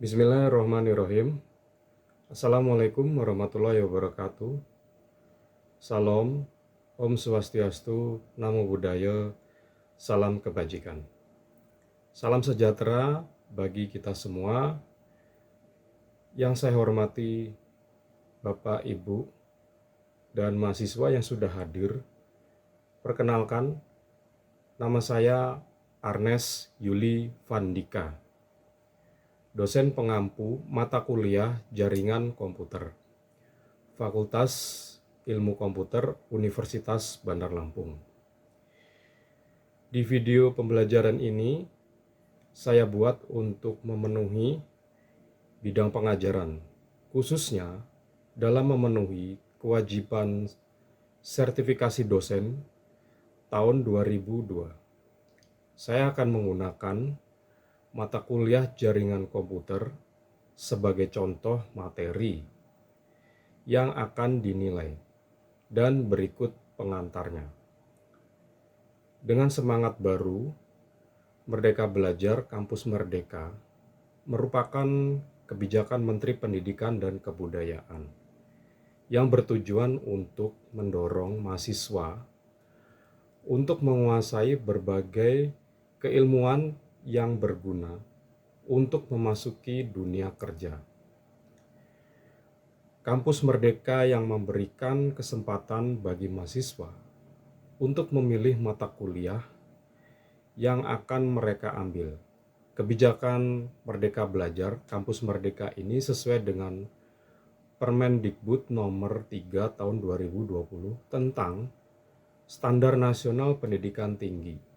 Bismillahirrahmanirrahim. Assalamualaikum warahmatullahi wabarakatuh. Salam, Om Swastiastu, Namo Buddhaya, salam kebajikan. Salam sejahtera bagi kita semua. Yang saya hormati Bapak, Ibu, dan mahasiswa yang sudah hadir. Perkenalkan, nama saya Arnes Yuli Vandika, dosen pengampu mata kuliah Jaringan Komputer, Fakultas Ilmu Komputer Universitas Bandar Lampung. Di video pembelajaran ini, saya buat untuk memenuhi bidang pengajaran, khususnya dalam memenuhi kewajiban sertifikasi dosen tahun 2002. Saya akan menggunakan mata kuliah jaringan komputer sebagai contoh materi yang akan dinilai, dan berikut pengantarnya. Dengan semangat baru, Merdeka Belajar Kampus Merdeka merupakan kebijakan Menteri Pendidikan dan Kebudayaan yang bertujuan untuk mendorong mahasiswa untuk menguasai berbagai keilmuan yang berguna untuk memasuki dunia kerja. Kampus Merdeka yang memberikan kesempatan bagi mahasiswa untuk memilih mata kuliah yang akan mereka ambil. Kebijakan Merdeka Belajar Kampus Merdeka ini sesuai dengan Permendikbud nomor 3 tahun 2020 tentang Standar Nasional Pendidikan Tinggi.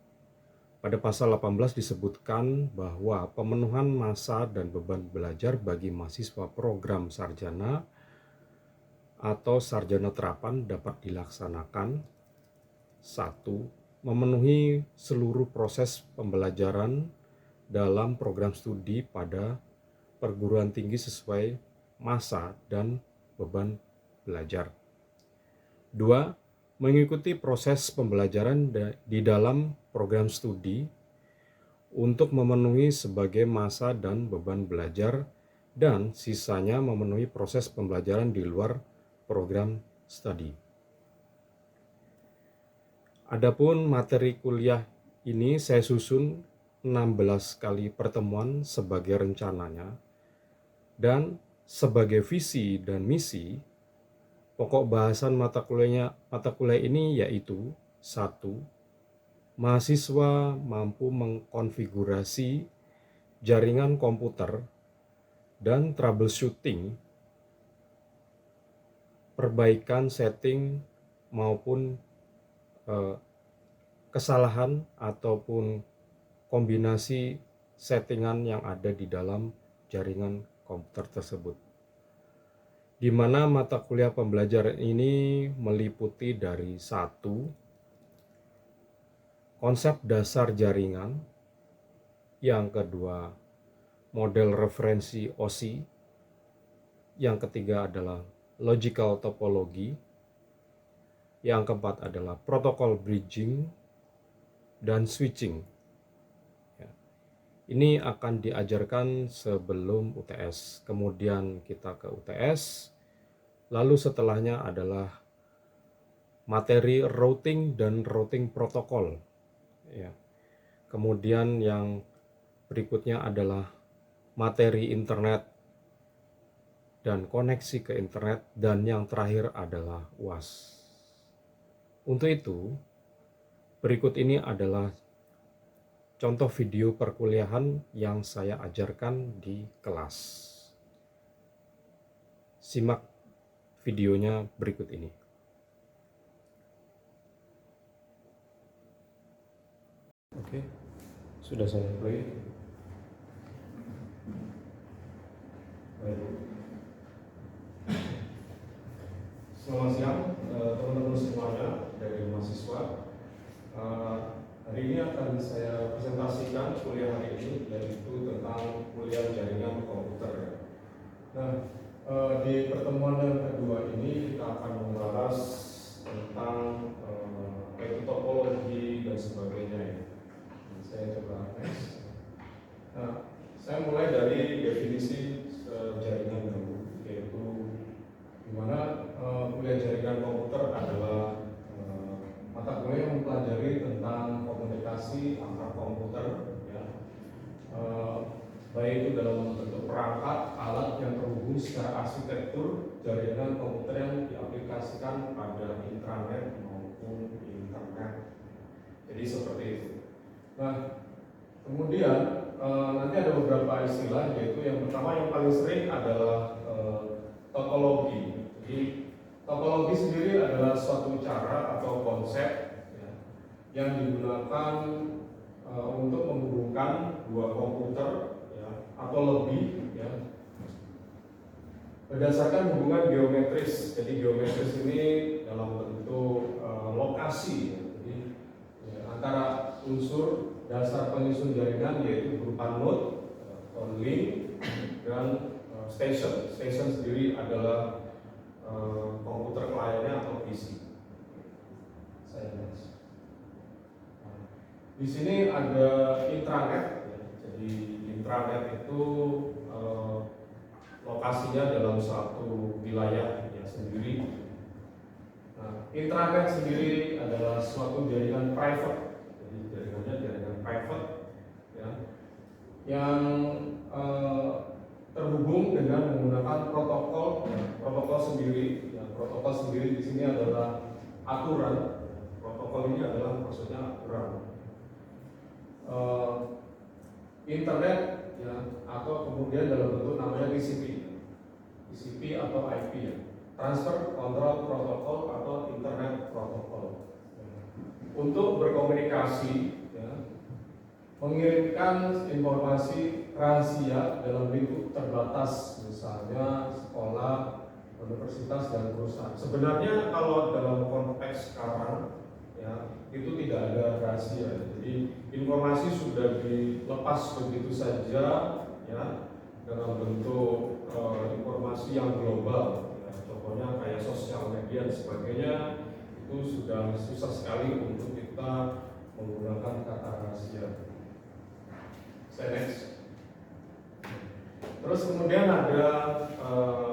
Pada pasal 18 disebutkan bahwa pemenuhan masa dan beban belajar bagi mahasiswa program sarjana atau sarjana terapan dapat dilaksanakan: 1. Memenuhi seluruh proses pembelajaran dalam program studi pada perguruan tinggi sesuai masa dan beban belajar. 2. Mengikuti proses pembelajaran di dalam program studi untuk memenuhi sebagai masa dan beban belajar, dan sisanya memenuhi proses pembelajaran di luar program studi. Adapun materi kuliah ini saya susun 16 kali pertemuan sebagai rencananya, dan sebagai visi dan misi pokok bahasan mata kuliah ini yaitu: 1. Mahasiswa mampu mengkonfigurasi jaringan komputer dan troubleshooting, perbaikan setting maupun kesalahan ataupun kombinasi settingan yang ada di dalam jaringan komputer tersebut. Di mana mata kuliah pembelajaran ini meliputi dari: 1. Konsep dasar jaringan. Yang kedua, model referensi OSI. Yang ketiga adalah logical topology. Yang keempat adalah protokol bridging dan switching. Ini akan diajarkan sebelum UTS. Kemudian kita ke UTS. Lalu setelahnya adalah materi routing dan routing protokol. Kemudian yang berikutnya adalah materi internet dan koneksi ke internet. Dan yang terakhir adalah UAS. Untuk itu, berikut ini adalah contoh video perkuliahan yang saya ajarkan di kelas. Simak videonya berikut ini. Oke, sudah saya play. Baik. Selamat siang teman-teman semuanya dari mahasiswa. Hari ini akan saya presentasikan kuliah hari ini, yaitu tentang kuliah jaringan komputer. Nah, di pertemuan yang kedua ini kita akan membahas tentang topologi dan sebagainya. Saya coba next. Nah, saya mulai dari dari definisi jaringan dulu, yaitu di mana kuliah jaringan komputer adalah mata kuliah yang mempelajari tentang komunikasi antar komputer, ya, baik itu dalam bentuk perangkat, alat yang terhubung secara arsitektur jaringan komputer yang diaplikasikan pada intranet maupun internet. Jadi seperti itu. Nah, kemudian nanti ada beberapa istilah, yaitu yang pertama yang paling sering adalah topologi. Jadi topologi sendiri adalah suatu cara atau konsep, ya, yang digunakan untuk menghubungkan dua komputer, ya, atau lebih, ya, berdasarkan hubungan geometris. Jadi geometris ini dalam bentuk lokasi, ya. Jadi ya, antara unsur dasar penyusun jaringan, yaitu berupa node, link, dan station. Station sendiri adalah komputer kliennya atau PC. Di sini ada intranet, ya. Jadi intranet itu lokasinya dalam suatu wilayah, ya, sendiri. Nah, intranet sendiri adalah suatu jaringan private. Jadi jaringannya jaringan private, ya, yang terhubung dengan menggunakan protokol, ya, protokol sendiri. Ya, protokol sendiri di sini adalah aturan. Protokol ini adalah maksudnya aturan. Internet, ya, atau kemudian dalam bentuk namanya TCP atau IP, ya, Transfer Control Protocol atau Internet Protocol. Untuk berkomunikasi, ya, mengirimkan informasi rahasia dalam lingkup terbatas, misalnya sekolah, universitas, dan perusahaan. Sebenarnya kalau dalam konteks sekarang, ya, itu tidak ada rahasia. Jadi informasi sudah dilepas begitu saja, ya, dalam bentuk informasi yang global, ya. Contohnya kayak sosial media dan sebagainya, itu sudah susah sekali untuk kita menggunakan kata rahasia. Next. Terus kemudian ada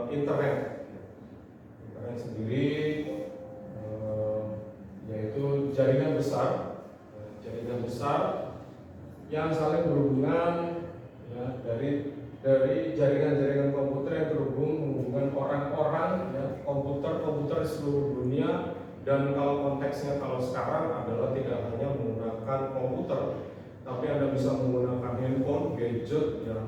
internet. Internet sendiri yaitu jaringan besar, yang saling berhubungan, ya, dari jaringan-jaringan komputer yang terhubung menghubungkan orang-orang, ya, komputer di seluruh dunia. Dan kalau konteksnya kalau sekarang adalah tidak hanya menggunakan komputer, tapi Anda bisa menggunakan handphone, gadget, ya,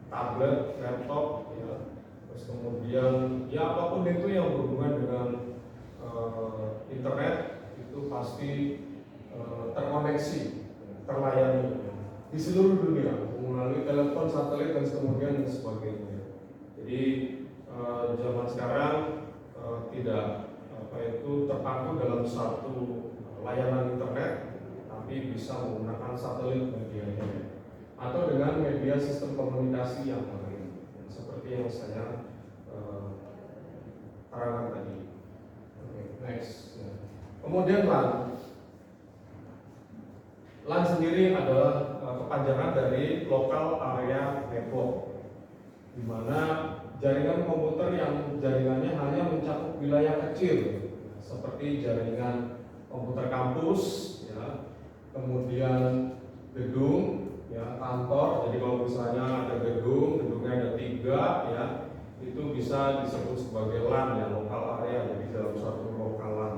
tablet, laptop, ya, terus kemudian ya apapun itu yang berhubungan dengan internet itu pasti terkoneksi, terlayani, ya, di seluruh dunia melalui telepon, satelit, dan kemudian dan sebagainya. Jadi zaman sekarang tidak terpaku dalam satu layanan internet, tapi bisa menggunakan satelit medianya atau dengan media sistem komunikasi yang lain, seperti yang saya terangkan tadi. Next. Kemudian LAN sendiri adalah kepanjangan dari Local Area Network, di mana jaringan komputer yang jaringannya hanya mencakup wilayah kecil, seperti jaringan komputer kampus, ya, kemudian gedung, ya, kantor. Jadi kalau misalnya ada gedungnya ada 3, ya, itu bisa disebut sebagai LAN, ya, local area, jadi dalam suatu lokal LAN.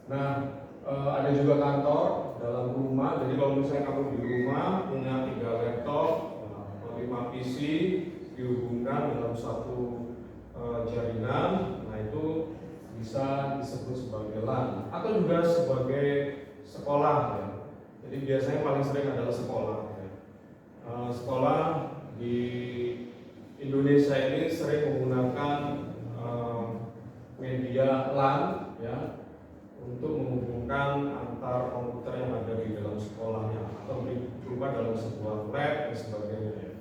Nah, ada juga kantor dalam rumah. Jadi kalau misalnya kamu di rumah punya 3 laptop atau 5 PC dihubungkan dalam satu jaringan, nah itu bisa disebut sebagai LAN atau juga sebagai sekolah, ya. Jadi biasanya paling sering adalah sekolah, ya. Sekolah di Indonesia ini sering menggunakan media LAN, ya, untuk menghubungkan antar komputer yang ada di dalam sekolahnya atau berupa dalam sebuah lab dan sebagainya, ya.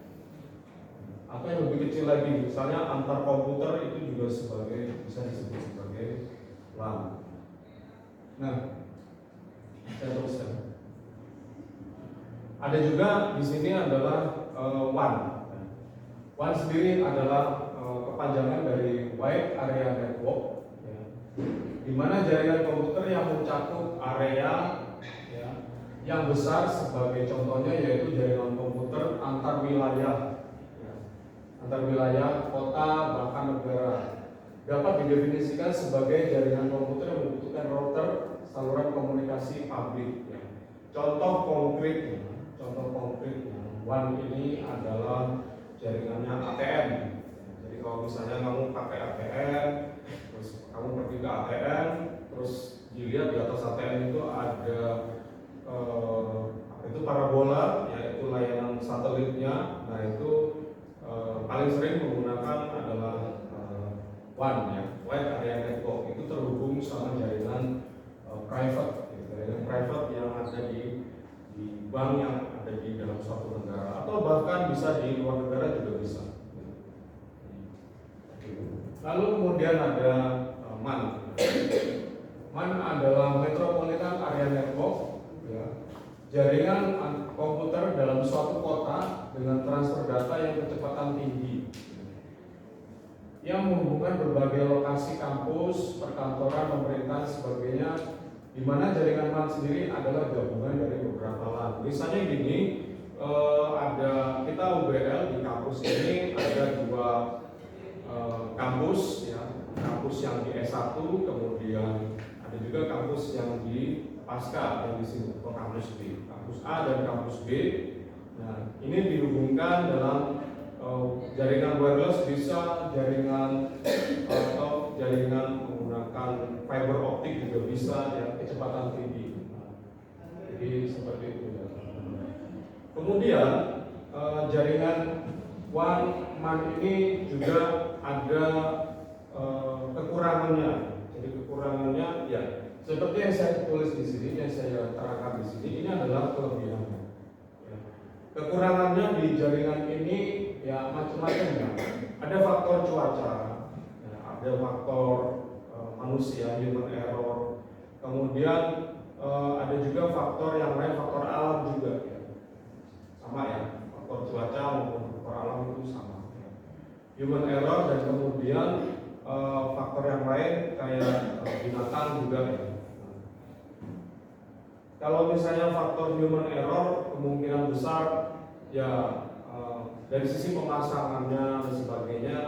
Atau yang lebih kecil lagi, misalnya antar komputer itu juga bisa disebut sebagai LAN. Nah, saya teruskan. Ada juga di sini adalah WAN. WAN sendiri adalah kepanjangan dari Wide Area Network, ya, di mana jaringan komputer yang mencakup area ya, yang besar, sebagai contohnya yaitu jaringan komputer antar wilayah, ya, antar wilayah, kota, bahkan negara, dapat didefinisikan sebagai jaringan komputer yang membutuhkan router saluran komunikasi publik. Ya. Contoh konkretnya WAN ini adalah jaringannya ATM. Jadi kalau misalnya kamu pakai ATM, terus kamu pergi ke ATM, terus dilihat di atas ATM itu ada itu parabola, yaitu layanan satelitnya. Nah itu paling sering menggunakan adalah WAN, ya, Wide Area Network. Itu terhubung sama jaringan private, jaringan private yang ada di bank yang ada di dalam suatu negara, atau bahkan bisa di luar negara juga bisa. Lalu kemudian ada MAN. MAN adalah Metropolitan Area Network, ya, jaringan komputer dalam suatu kota dengan transfer data yang kecepatan tinggi, yang menghubungkan berbagai lokasi kampus, perkantoran, pemerintahan, sebagainya, di mana jaringan MAN sendiri adalah gabungan dari beberapa LAN. Misalnya gini, ada kita UBL di kampus ini ada dua kampus, ya, kampus yang di S1, kemudian ada juga kampus yang di Pasca yang di sini, atau kampus B, kampus A dan kampus B. Nah, ini dihubungkan dalam jaringan wireless, bisa jaringan atau jaringan menggunakan fiber optik juga bisa, ya, kecepatan tinggi. Jadi seperti itu, ya. Kemudian jaringan WAN MAN ini juga ada kekurangannya. Jadi kekurangannya, ya, seperti yang saya tulis di sini, yang saya terangkan di sini, ini adalah kelebihannya. Ya. Kekurangannya di jaringan ini, ya, macam-macam, ya. Ada faktor cuaca, ya, ada faktor manusia, human error. Kemudian ada juga faktor yang lain, faktor alam juga, ya. Sama, ya, faktor cuaca maupun faktor alam itu sama, ya. Human error dan kemudian faktor yang lain kayak binatang juga, ya. Kalau misalnya faktor human error, kemungkinan besar, ya, dari sisi pemasangannya dan sebagainya,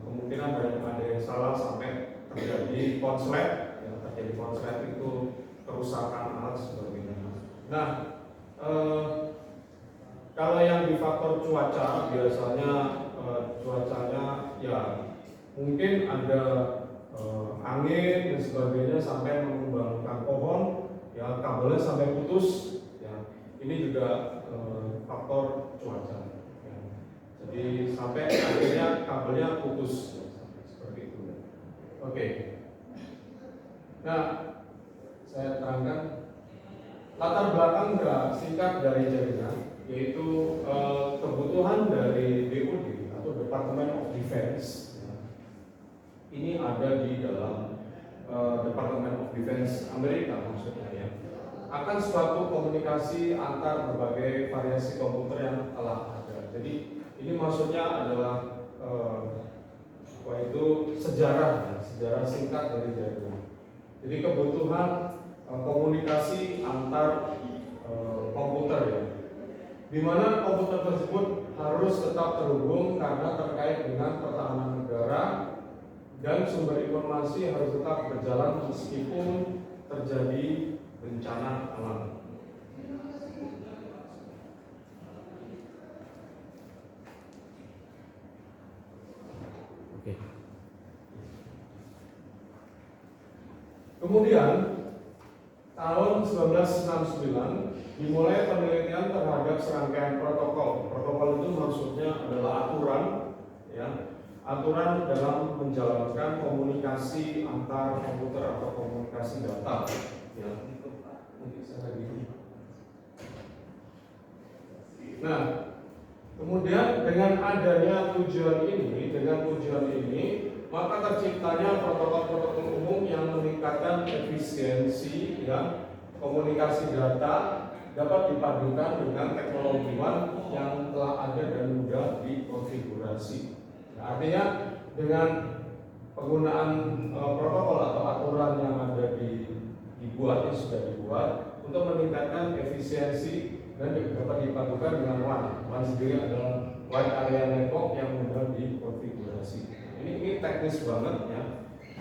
kemungkinan ada yang salah sampai terjadi konslet, ya, terjadi konslet itu kerusakan alat sebagainya. Nah, kalau yang di faktor cuaca, biasanya cuacanya, ya, mungkin ada angin dan sebagainya sampai menumbangkan pohon, ya, kabelnya sampai putus, ya. Ini juga faktor cuaca, ya. Jadi sampai akhirnya kabelnya putus, ya, seperti itu. Oke. Nah, saya terangkan latar belakang singkat dari jaringan, yaitu kebutuhan dari DoD atau Department of Defense. Ini ada di dalam Department of Defense Amerika, maksudnya, ya, akan suatu komunikasi antar berbagai variasi komputer yang telah ada. Jadi ini maksudnya adalah sejarah, ya, sejarah singkat dari jaringan. Jadi kebutuhan komunikasi antar komputer, ya, di mana komputer tersebut harus tetap terhubung karena terkait dengan pertahanan negara, dan sumber informasi harus tetap berjalan meskipun terjadi bencana alam. Oke. Kemudian tahun 1969 dimulai penelitian terhadap serangkaian protokol. Protokol itu maksudnya adalah aturan, ya, aturan dalam menjalankan komunikasi antar komputer atau komunikasi data, ya. Nah, kemudian dengan adanya tujuan ini, maka terciptanya protokol-protokol umum yang meningkatkan efisiensi, ya, komunikasi data dapat dipadukan dengan teknologi WAN yang telah ada dan mudah dikonfigurasi. Nah, artinya dengan penggunaan protokol atau aturan yang ada dibuat, yang sudah dibuat untuk meningkatkan efisiensi dan dapat dipadukan dengan WAN. WAN sendiri adalah Wide Area Network yang mudah dikonfigurasi. Ini teknis banget ya.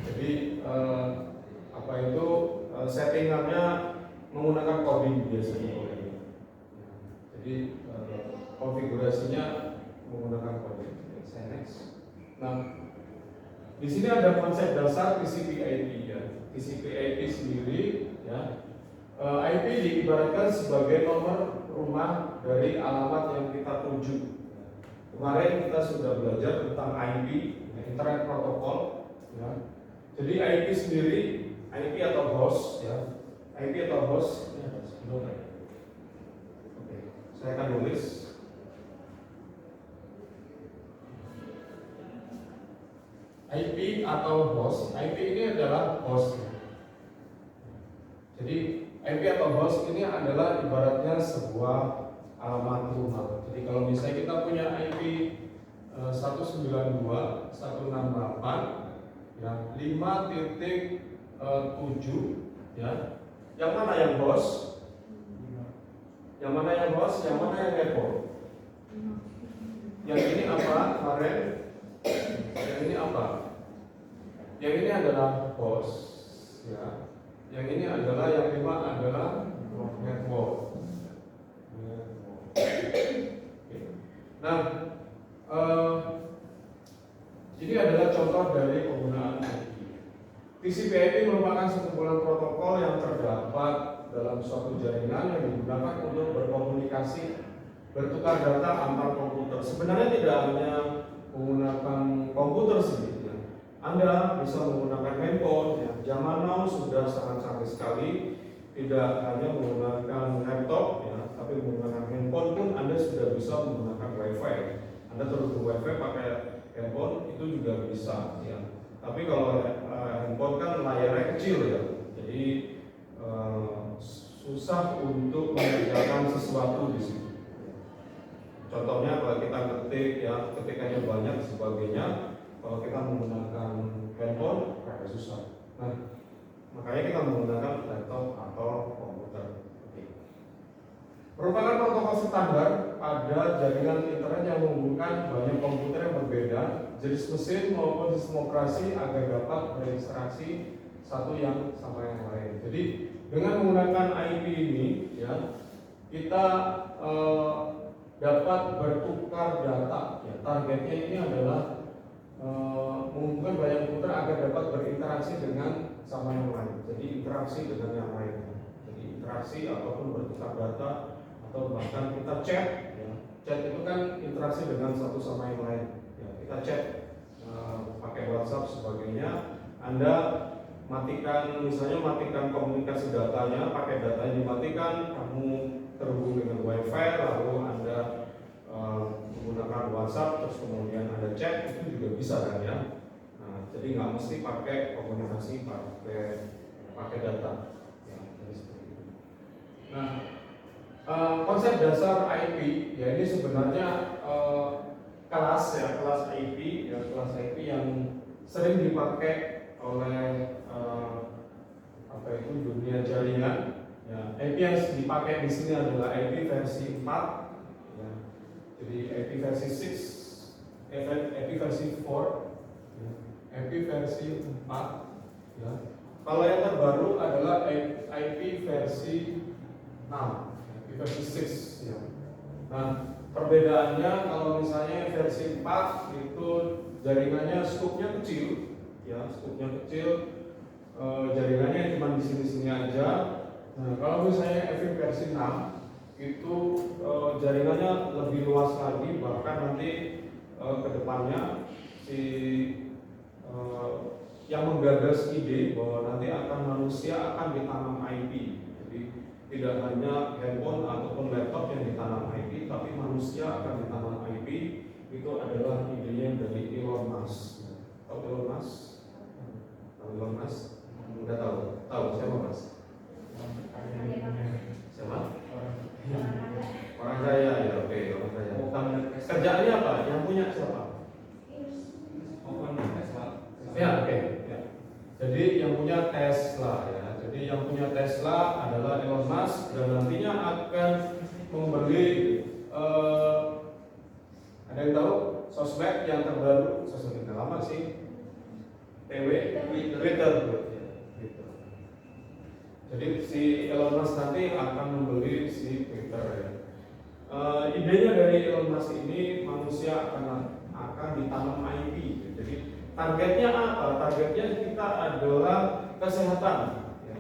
Jadi settingannya menggunakan coding biasanya. Jadi konfigurasinya menggunakan coding. Saya next. Nah, di sini ada konsep dasar TCP/IP ya. TCP/IP sendiri ya. IP diibaratkan sebagai nomor rumah dari alamat yang kita tuju. Kemarin kita sudah belajar tentang IP, Internet Protocol. Ya. Jadi IP sendiri, IP atau host, ya. IP atau host, ini ada sebelum. Oke, saya akan nulis. IP atau host, IP ini adalah host. Jadi IP atau host ini adalah ibaratnya sebuah alamat rumah. Jadi kalau misalnya kita punya IP 192.168 ya 5.7 ya. Yang mana yang host? Yang mana yang host? Yang mana yang network? Yang ini apa? Kemarin yang ini apa? Yang ini adalah host ya. Yang ini adalah yang 5 adalah network. Nah, ini adalah contoh dari penggunaan IP. TCP/IP merupakan sekumpulan protokol yang terdapat dalam suatu jaringan yang digunakan untuk berkomunikasi, bertukar data antar komputer. Sebenarnya tidak hanya menggunakan komputer sendiri. Anda bisa menggunakan handphone. Ya. Zaman now sudah sangat canggih sekali. Tidak hanya menggunakan laptop, ya, tapi menggunakan handphone pun Anda sudah bisa menggunakan WiFi. Anda terhubung WiFi pakai handphone itu juga bisa. Ya. Tapi kalau handphone kan layarnya kecil ya, jadi susah untuk mengerjakan sesuatu di situ. Contohnya kalau kita ketik, ya ketikannya banyak sebagainya. Kalau kita menggunakan handphone, agak susah. Nah, makanya kita menggunakan laptop atau komputer. Merupakan protokol standar pada jaringan internet yang menghubungkan banyak komputer yang berbeda, jenis mesin maupun sistem operasi agar dapat berinteraksi satu yang sama yang lain. Jadi dengan menggunakan IP ini, ya kita dapat bertukar data. Ya, targetnya ini adalah menghubungkan banyak komputer agar dapat berinteraksi dengan sama yang lain. Jadi interaksi dengan yang lain. Jadi interaksi ataupun bertukar data atau bahkan kita chat. Ya. Chat itu kan interaksi dengan satu sama yang lain. Ya, kita chat pakai WhatsApp sebagainya. Anda matikan, misalnya matikan komunikasi datanya, pakai datanya dimatikan, kamu terhubung dengan WiFi, lalu Anda menggunakan WhatsApp, terus kemudian ada chat, itu juga bisa kan ya. Nah, jadi nggak mesti pakai komunikasi pakai data. Ya, jadi seperti itu. Nah, konsep dasar IP ya ini sebenarnya kelas IP ya kelas IP yang sering dipakai oleh dunia jaringan. Ya, IP yang dipakai di sini adalah IP versi 4. Ya. Jadi IP versi 6, IP versi 4, ya. IP versi 4. Ya. Kalau yang terbaru adalah IP versi 6, IP versi 6. Ya. Nah, perbedaannya kalau misalnya versi 4 itu jaringannya skupnya kecil, ya skupnya kecil, jaringannya cuma di sini-sini aja. Nah, kalau misalnya IP versi 6 itu jaringannya lebih luas lagi, bahkan nanti kedepannya si yang menggagas ide bahwa nanti manusia akan ditanam IP. Jadi tidak hanya handphone ataupun laptop yang ditanam IP, tapi manusia akan ditanam IP. Itu adalah idenya dari Elon Musk. Tahu Elon Musk? Elon Musk? Udah tahu siapa Mas? Siapa? Kerjaannya apa? Yang punya siapa? Ya, oke. Ya. Jadi yang punya Tesla ya. Jadi yang punya Tesla adalah Elon Musk dan nantinya akan membeli ada yang tahu sosmed yang terbaru, sosmed yang lama sih, Twitter. Gitu. Jadi si Elon Musk nanti akan membeli si Twitter ya. Idenya dari Elon Musk ini manusia akan ditanam IP. Jadi targetnya apa? Targetnya kita adalah kesehatan. Ya.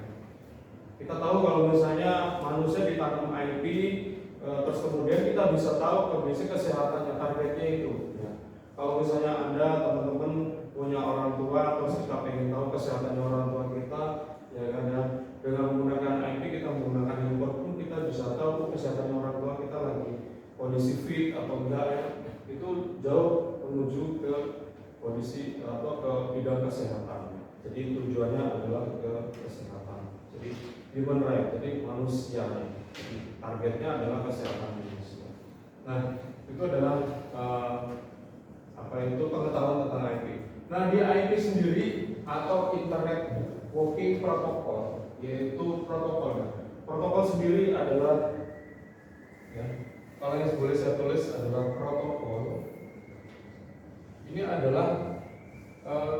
Kita tahu kalau misalnya manusia ditanam IP, terus kemudian kita bisa tahu kondisi kesehatannya, targetnya itu. Ya. Kalau misalnya Anda teman-teman punya orang tua, terus kita pengen tahu kesehatannya orang tua kita, ya kan ya, dengan menggunakan IP kita menggunakan handphone pun kita bisa tahu kesehatannya orang tua kita lagi kondisi fit atau enggak ya. Itu jauh menuju ke kondisi atau ke bidang kesehatan. Jadi tujuannya adalah ke kesehatan. Jadi human right, jadi manusia. Jadi targetnya adalah kesehatan manusia. Nah, itu adalah itu pengetahuan tentang IP. Nah, di IP sendiri atau Internet Working Protocol, yaitu protokol sendiri adalah ya, kalau yang boleh saya tulis adalah protokol. Ini adalah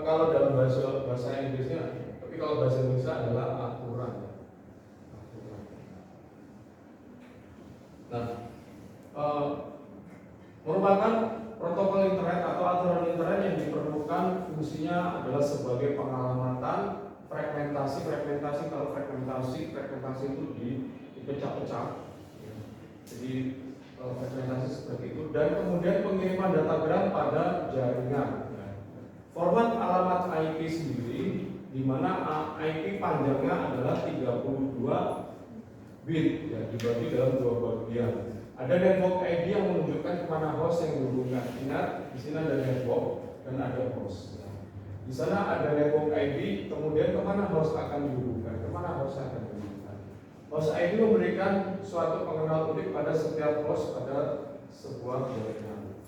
kalau dalam bahasa Inggrisnya, tapi kalau bahasa Indonesia adalah aturan. Nah, merupakan protokol internet atau aturan internet yang diperlukan fungsinya adalah sebagai pengalamatan fragmentasi. Kalau fragmentasi itu dipecah-pecah. Jadi fragmentasi seperti itu, dan kemudian pengiriman datagram pada jaringan. Format alamat IP sendiri, di mana IP panjangnya adalah 32 bit, ya, dibagi dalam 2 bagian. Ada network ID yang menunjukkan kemana host yang dihubungkan. Ingat, di sini ada network dan ada host. Di sana ada network ID, kemudian kemana host akan dihubungkan. Host ID memberikan suatu pengenal unik pada setiap host pada sebuah jaringan.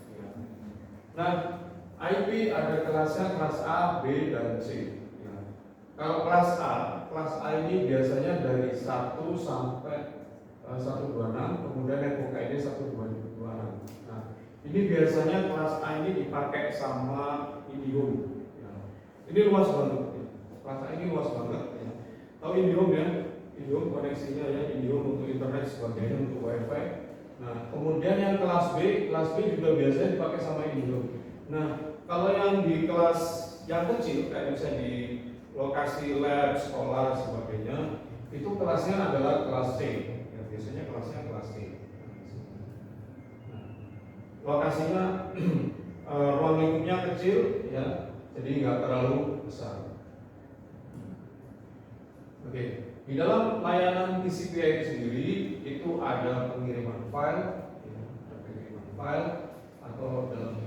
Nah, IP ada kelasnya, kelas A, B, dan C. Kalau kelas A ini biasanya dari 1 sampai 126, kemudian network ID 126. Nah, ini biasanya kelas A ini dipakai sama IndiHome. Ini luas banget. Kelas A ini luas banget. Ya. Tahu IndiHome ya? IndiHome koneksinya ya, IndiHome untuk internet sebagainya, untuk WiFi. Nah, kemudian yang kelas B juga biasanya dipakai sama IndiHome. Nah, kalau yang di kelas yang kecil kayak misalnya di lokasi lab, sekolah, sebagainya, itu kelasnya adalah kelas C. Ya, biasanya kelasnya kelas C. Nah, lokasinya ruang lingkupnya kecil, ya, jadi nggak terlalu besar. Oke. Di dalam layanan TCP/IP sendiri itu ada pengiriman file, atau dalam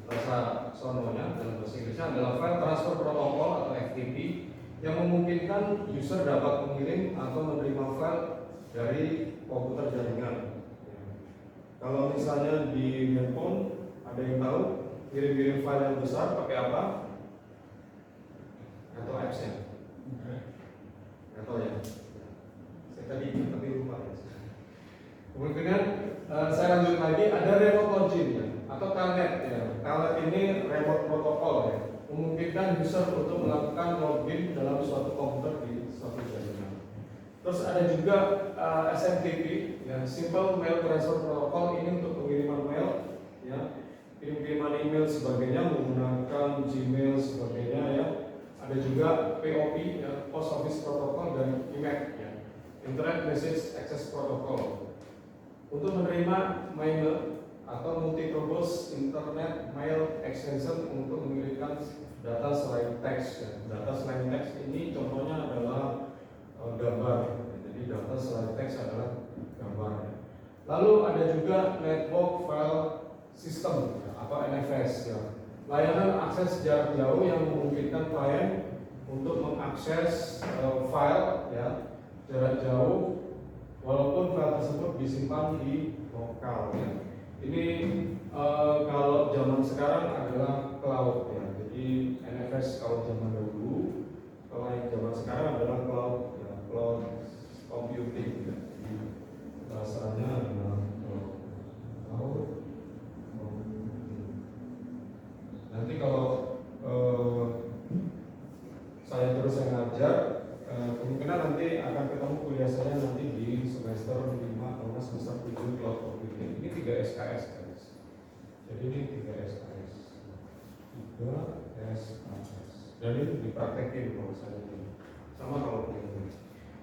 bahasa sononya, dalam bahasa Inggrisnya adalah file transfer protocol atau FTP yang memungkinkan user dapat mengirim atau menerima file dari komputer jaringan. Kalau misalnya di handphone, ada yang tahu kirim file yang besar pakai apa? Atau apps-nya? Atau ya, saya tadi tapi lupa ya. Kemudian saya lanjut lagi, ada remote login ya, atau telnet ya. Telnet ini remote protocol ya, memungkinkan user untuk melakukan login dalam suatu komputer di suatu jaringan. Terus ada juga SMTP ya, Simple Mail Transfer Protocol, ini untuk pengiriman mail ya, kirim-kiriman email sebagainya menggunakan Gmail sebagainya ya. Ada juga POP ya, Post Office Protocol, dan IMAC ya, Internet Message Access Protocol. Untuk menerima mail atau multi-purpose Internet Mail Extension untuk mengirimkan data selain teks ya. Data selain teks ini contohnya adalah gambar. Jadi data selain teks adalah gambar. Lalu ada juga Network File System ya, atau NFS ya. Layanan akses jarak jauh yang memungkinkan klien untuk mengakses file ya, jarak jauh walaupun file tersebut disimpan di lokal ya. Ini sekarang adalah cloud ya. Jadi NFS kalau zaman dulu, kalau yang zaman sekarang adalah cloud ya, cloud computing ya. Jadi bahasanya adalah cloud computing. Nanti kalau saya terus ngajar, kemungkinan nanti akan ketemu kuliah saya nanti di semester 5 atau semester 7 cloud computing. Ini 3 SKS guys. Jadi ini 3 SKS. 3 SKS. Dan ini dipraktekin kalau saya ini. Sama kalau ini.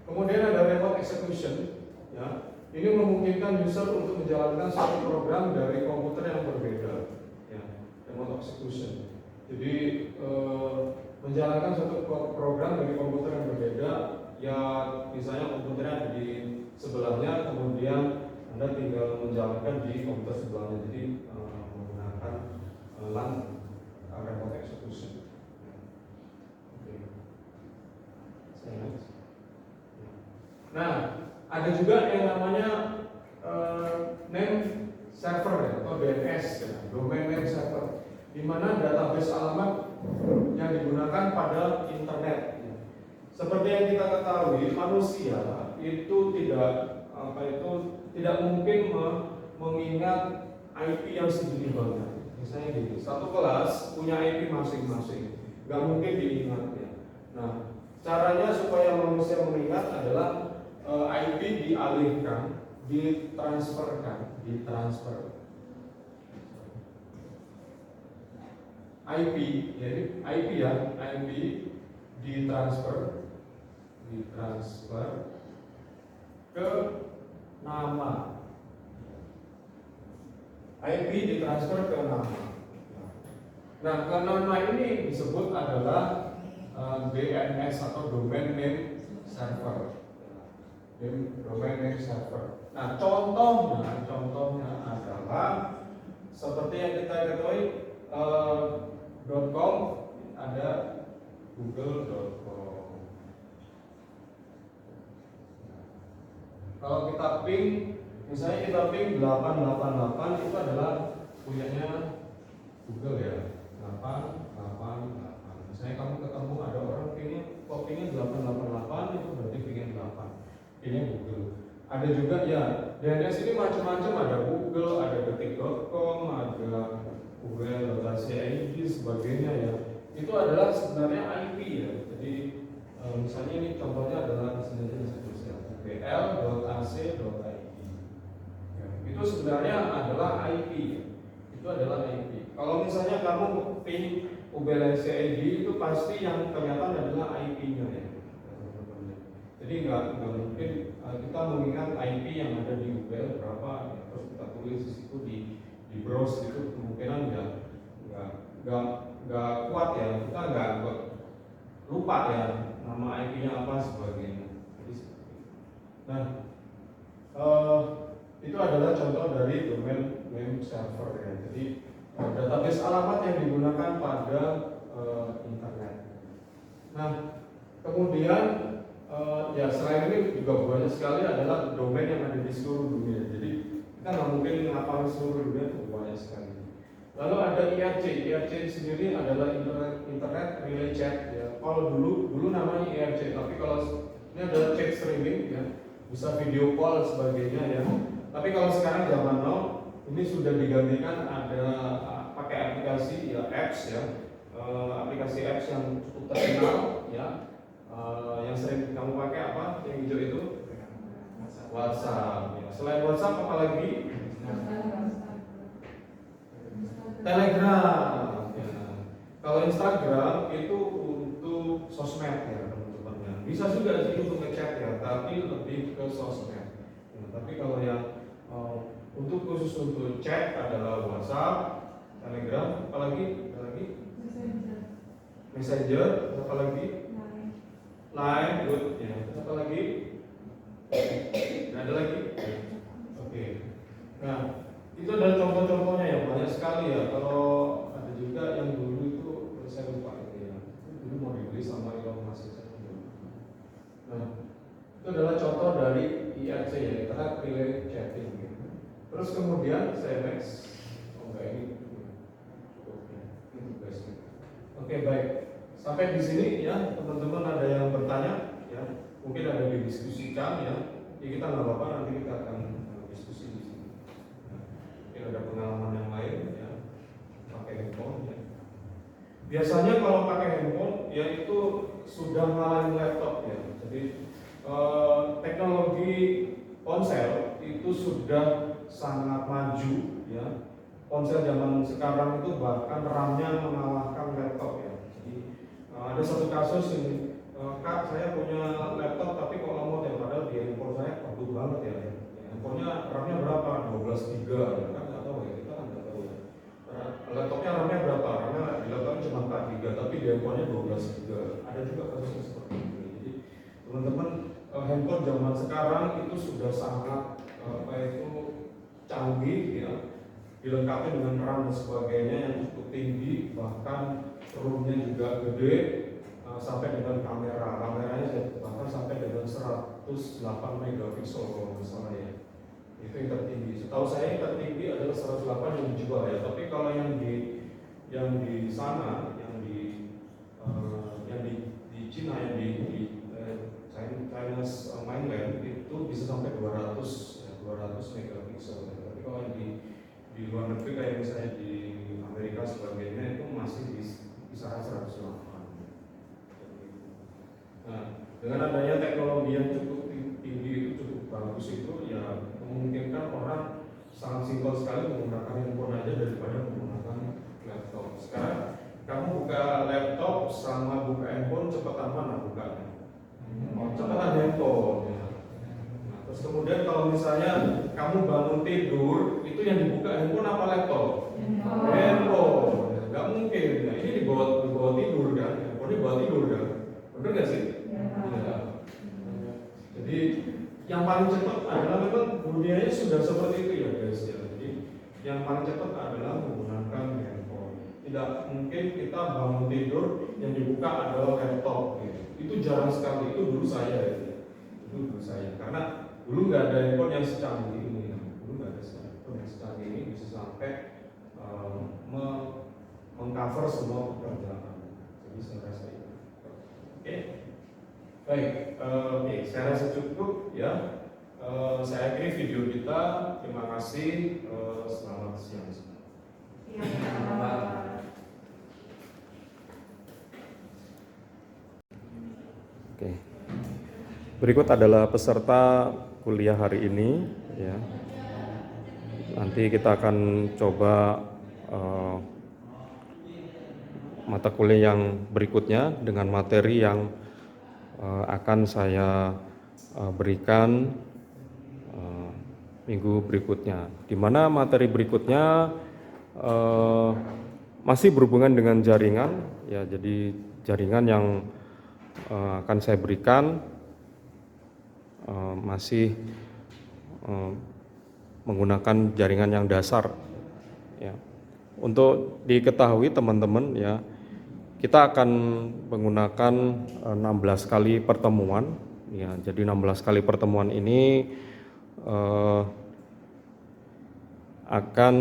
Kemudian ada remote execution ya. Ini memungkinkan user untuk menjalankan suatu program dari komputer yang berbeda ya. Remote execution. Jadi menjalankan suatu program dari komputer yang berbeda, ya misalnya komputernya ada di sebelahnya, kemudian Anda tinggal menjalankan di komputer sebelahnya, jadi menggunakan LAN remote execution. Nah, ada juga yang namanya name server ya, atau DNS ya, domain name server, di mana database alamat yang digunakan pada internet. Seperti yang kita ketahui, manusia itu tidak mungkin mengingat IP yang segini banyak. Misalnya gini, satu kelas punya IP masing-masing, nggak mungkin diingat ya. Nah, caranya supaya manusia mengingat adalah IP dialihkan, ditransfer. IP, jadi IP ya, IP ditransfer ke nama. IP ditransfer ke nama. Nah, ke nama ini disebut adalah DNS atau domain name server. Domain name server. Nah, contohnya adalah seperti yang kita ketahui. .com ada google.com. Kalau kita ping, misalnya kita ping 888 itu adalah punyanya Google ya. 888. Misalnya kamu ketemu ada orang pingnya 888 itu berarti pingnya 8. Pingnya Google. Ada juga ya, DNS ini macam-macam, ada Google, ada detik.com, ada Google.co.id sebagainya ya. Itu adalah sebenarnya IP ya. Jadi misalnya ini contohnya adalah google.ac.id ya, itu sebenarnya adalah IP ya. Itu adalah IP. Kalau misalnya kamu ping Google.co.id itu pasti yang kelihatan adalah IP-nya ya. Jadi nggak mungkin kita mengingat IP yang ada di Google berapa ya, terus kita tulis di situ di browse itu kemungkinan nggak kuat ya, kita nggak lupa ya nama IP-nya apa sebagainya. Nah, itu adalah contoh dari domain name server ya. Jadi database alamat yang digunakan pada internet. Nah, kemudian ya selain ini juga banyak sekali adalah domain yang ada di seluruh dunia. Jadi kita nggak mungkin ngapalin seluruh dunia, itu banyak sekali. Lalu ada IRC sendiri adalah internet relay chat ya. Kalau dulu namanya IRC, tapi kalau ini adalah chat streaming ya, bisa video call sebagainya ya. Tapi kalau sekarang zaman now ini sudah digantikan ada pakai aplikasi ya, apps ya, aplikasi apps yang cukup terkenal ya. Yang sering kamu pakai apa? Yang hijau itu? WhatsApp. Ya. Selain WhatsApp apa lagi? Telegram. Ya. Kalau Instagram itu untuk sosmed ya teman-teman. Bisa juga sih untuk ngechat ya, tapi lebih ke sosmed. Ya, tapi kalau yang untuk khusus untuk chat adalah WhatsApp, Telegram, apalagi? Messenger, apalagi? Line, good ya. Apa lagi? Ada lagi? Oke. Nah, itu adalah contoh-contohnya ya, banyak sekali ya. Kalau ada juga yang dulu itu saya lupa itu ya. Dulu mau dibeli sama Elon Musk. Nah, itu adalah contoh dari IRC ya, Internet Relay Chatting. Terus kemudian saya next. Oh enggak ini. Oke, baik. Sampai di sini ya, teman-teman ada yang bertanya ya, mungkin ada didiskusikan ya. Ya kita nggak apa-apa, nanti kita akan diskusi di sini. Ya, mungkin ada pengalaman yang lain ya, pakai handphone ya. Biasanya kalau pakai handphone ya itu sudah ngalahin laptop ya. Jadi teknologi ponsel itu sudah sangat maju ya. Ponsel zaman sekarang itu bahkan RAM-nya mengalahkan laptop ya. Jadi ada satu kasus ini, Kak saya punya laptop tapi kok lemot ya, padahal di handphone saya bagus banget ya. Handphonenya RAM-nya berapa? 12 GB ya kan nggak tahu ya, kita kan nggak tahu ya. Laptopnya RAM-nya berapa? RAM-nya di laptop cuma 4 GB tapi di handphonenya 12 GB. Ada juga kasusnya seperti itu. Jadi teman-teman, handphone zaman sekarang itu sudah sangat canggih ya, dilengkapi dengan RAM dan sebagainya yang cukup tinggi, bahkan RAM-nya juga gede, sampai dengan kameranya bahkan sampai dengan 108 megapiksel kalau nggak salah ya. Itu yang tertinggi. Setahu saya yang tertinggi adalah 108 yang dijual ya. Tapi kalau yang di sana, yang di Cina, yang di China's mainland itu bisa sampai 200 megapiksel. Tapi kalau yang di luar negeri kayak misalnya di Amerika sebagainya itu masih di kisaran 108. Nah, dengan adanya teknologi yang cukup tinggi itu, cukup bagus itu ya memungkinkan orang sangat simpel sekali menggunakan handphone aja daripada menggunakan laptop. Sekarang kamu buka laptop sama buka handphone cepetan mana bukanya? Cepetan handphone ya. Nah, terus kemudian kalau misalnya kamu bangun tidur itu yang dibuka handphone apa laptop? Handphone. Ya, nggak mungkin. Nah, ini dibawa tidur kan? Handphone dibawa tidur kan? Benar nggak sih? Ya. Jadi yang paling cepat adalah memang dunianya sudah seperti itu ya guys ya. Jadi yang paling cepat adalah menggunakan handphone. Tidak mungkin kita bangun tidur yang dibuka adalah laptop gitu. Itu jarang sekali. Itu dulu saya ya. Itu dulu saya. Karena dulu nggak ada handphone yang secanggih ini. Dulu nggak ada handphone yang secanggih ini bisa sampai mengcover semua pekerjaan. Jadi saya rasa itu. Oke. Baik, saya rasa cukup ya. Saya akhiri video kita. Terima kasih. Selamat siang semua. Oke. Berikut adalah peserta kuliah hari ini ya. Nanti kita akan coba mata kuliah yang berikutnya dengan materi yang akan saya berikan minggu berikutnya, di mana materi berikutnya masih berhubungan dengan jaringan ya. Jadi jaringan yang akan saya berikan masih menggunakan jaringan yang dasar ya. Untuk diketahui teman-teman ya, kita akan menggunakan 16 kali pertemuan ya. Jadi 16 kali pertemuan ini akan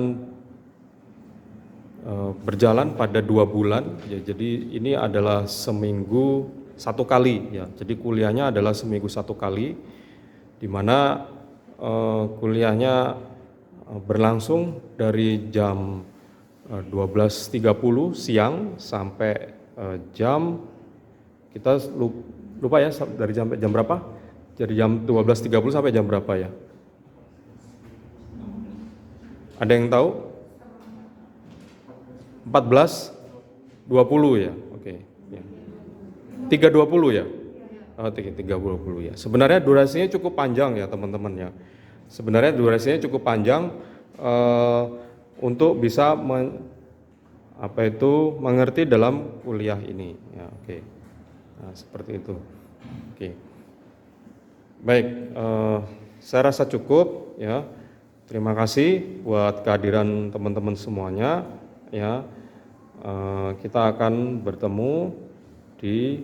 berjalan pada 2 bulan ya. Jadi ini adalah seminggu 1 kali ya. Jadi kuliahnya adalah seminggu 1 kali, di mana kuliahnya berlangsung dari jam 12.30 siang sampai jam, kita lupa ya dari jam berapa? Jadi jam 12.30 sampai jam berapa ya? Ada yang tahu? 14.20 ya? Oke. Ya. 3.20 ya? Oh, 3.20 ya. Sebenarnya durasinya cukup panjang ya teman-teman ya. Sebenarnya durasinya cukup panjang untuk bisa mengerti dalam kuliah ini ya. Oke. Nah, seperti itu. Oke. Baik, saya rasa cukup ya. Terima kasih buat kehadiran teman-teman semuanya ya. Kita akan bertemu di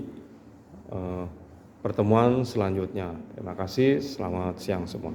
pertemuan selanjutnya. Terima kasih, selamat siang semua.